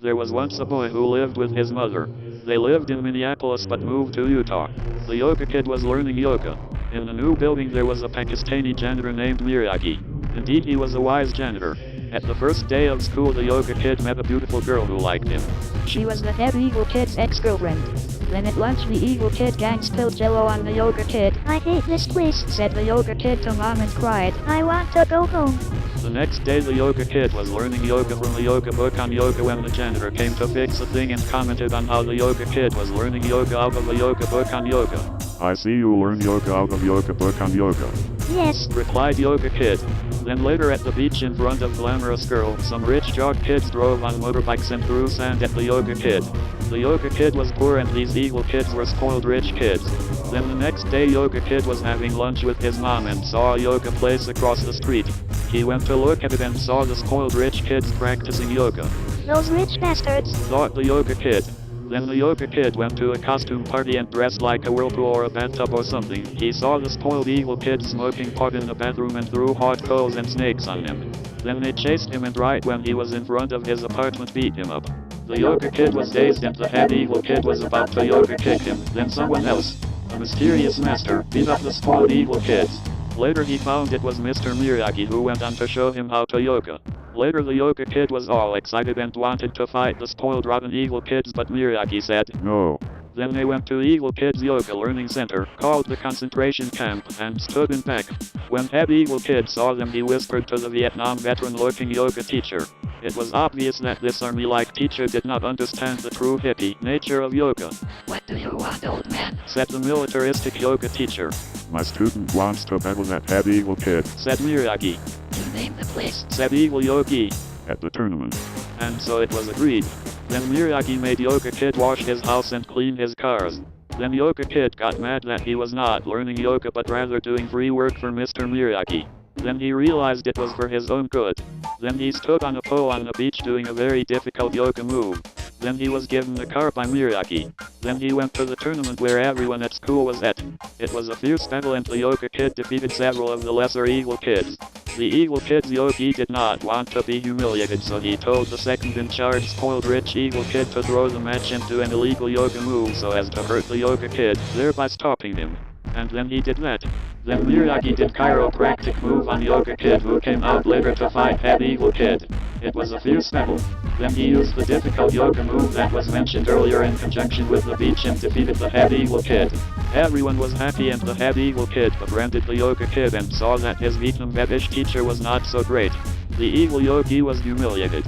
There was once a boy who lived with his mother. They lived in Minneapolis but moved to Utah. The yoga kid was learning yoga. In the new building there was a Pakistani janitor named Miriagi. Indeed, he was a wise janitor. At the first day of school, the yoga kid met a beautiful girl who liked him. She was the head evil kid's ex-girlfriend. Then at lunch the evil kid gang spilled jello on the yoga kid. I hate this place, Said the yoga kid to mom and cried. I want to go home. The next day the yoga kid was learning yoga from a yoga book on yoga when the janitor came to fix a thing and commented on how the yoga kid was learning yoga out of a yoga book on yoga. I see you learn yoga out of yoga book on yoga. Yes, Replied yoga kid. Then later at the beach in front of glamorous girl, some rich jock kids drove on motorbikes and threw sand at the yoga kid. The yoga kid was poor and these evil kids were spoiled rich kids. Then the next day yoga kid was having lunch with his mom and saw a yoga place across the street. He went to look at it and saw the spoiled rich kids practicing yoga. those rich bastards. Thought the yoga kid. Then the yoga kid went to a costume party and dressed like a whirlpool or a bathtub or something. He saw the spoiled evil kid smoking pot in the bathroom and threw hot coals and snakes on him. Then they chased him and right when he was in front of his apartment beat him up. The yoga kid was dazed and the head evil kid was about to yoga kick him. Then someone else, a mysterious master, beat up the spoiled evil kids. Later he found it was Mr. Miriagi who went on to show him how to yoga. Later the yoga kid was all excited and wanted to fight the spoiled rotten evil kids, but Miriagi said No. Then they went to Evil Kids Yoga Learning Center, called the concentration camp, and stood in back. When head evil kid saw them he whispered to the Vietnam veteran-looking yoga teacher. It was obvious that this army-like teacher did not understand the true hippie nature of yoga. What do you want, old man? Said the militaristic yoga teacher. My student wants to battle that head evil kid Said Miriagi. You name the place. Said Evil Yogi. at the tournament. And so it was agreed. Then Miriagi made Yoga Kid wash his house and clean his cars. Then Yoga Kid got mad that he was not learning yoga but rather doing free work for Mr. Miriagi. Then he realized it was for his own good. Then he stood on a pole on the beach doing a very difficult yoga move. Then he was given a car by Miriagi. Then he went to the tournament where everyone at school was at. It was a fierce battle and the Yoga Kid defeated several of the lesser evil kids. The evil kid's yogi did not want to be humiliated, so he told the second in charge spoiled rich evil kid to throw the match into an illegal yoga move so as to hurt the Yoga Kid, thereby stopping him. And then he did that. Then Miriagi did chiropractic move on Yoga Kid, who came out later to fight head evil kid. It was a fierce battle. Then he used the difficult yoga move that was mentioned earlier in conjunction with the beach and defeated the head evil kid. Everyone was happy and the head evil kid befriended the Yoga Kid and saw that his Vietnamese teacher was not so great. The evil yogi was humiliated.